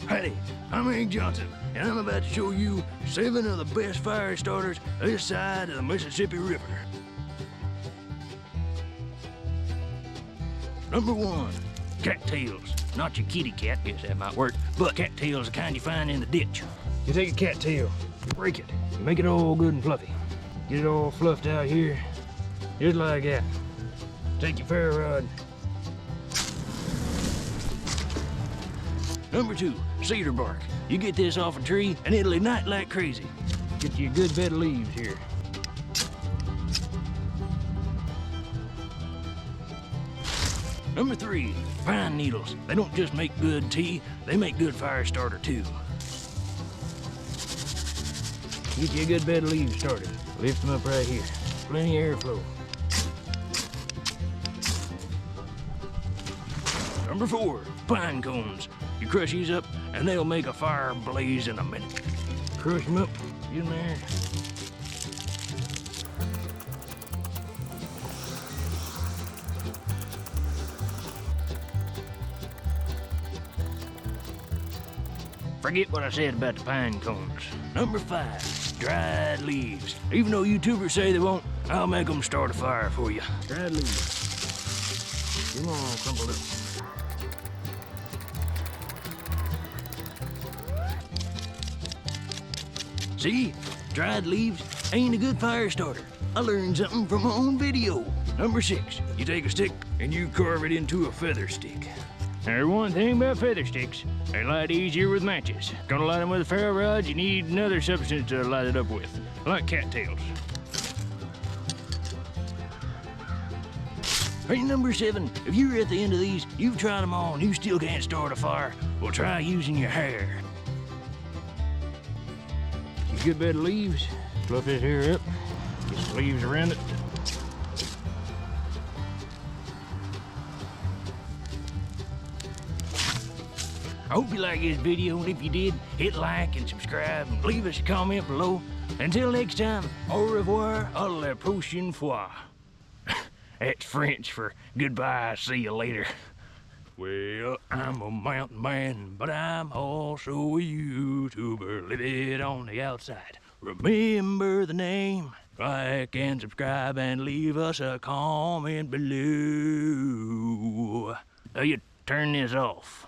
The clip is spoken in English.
Howdy, I'm Hank Johnson, and I'm about to show you 7 of the best fire starters this side of the Mississippi River. Number 1, cattails. Not your kitty cat, guess that might work, but cattails are the kind you find in the ditch. You take a cattail, you break it, you make it all good and fluffy. Get it all fluffed out here, just like that. Take your ferro rod. Number 2, cedar bark. You get this off a tree and it'll ignite like crazy. Get you a good bed of leaves here. Number 3, pine needles. They don't just make good tea, they make good fire starter too. Get you a good bed of leaves started. Lift them up right here. Plenty of airflow. Number 4, pine cones. You crush these up and they'll make a fire blaze in a minute. Crush them up, get in there. Forget what I said about the pine cones. Number 5, dried leaves. Even though YouTubers say they won't, I'll make them start a fire for you. Dried leaves. Come on, crumple up. See? Dried leaves ain't a good fire starter. I learned something from my own video. Number 6, you take a stick and you carve it into a feather stick. There's one thing about feather sticks. They're a lot easier with matches. Gonna light them with a ferro rod, you need another substance to light it up with, like cattails. Hey, number 7, if you're at the end of these, you've tried them all and you still can't start a fire, well, try using your hair. A good bed of leaves, fluff this hair up, get some leaves around it. I hope you liked this video, and if you did, hit like and subscribe and leave us a comment below. Until next time, au revoir, à la prochaine fois. That's French for goodbye, see you later. Well, I'm a mountain man, but I'm also a YouTuber. Live it on the outside. Remember the name. Like and subscribe and leave us a comment below. You turn this off.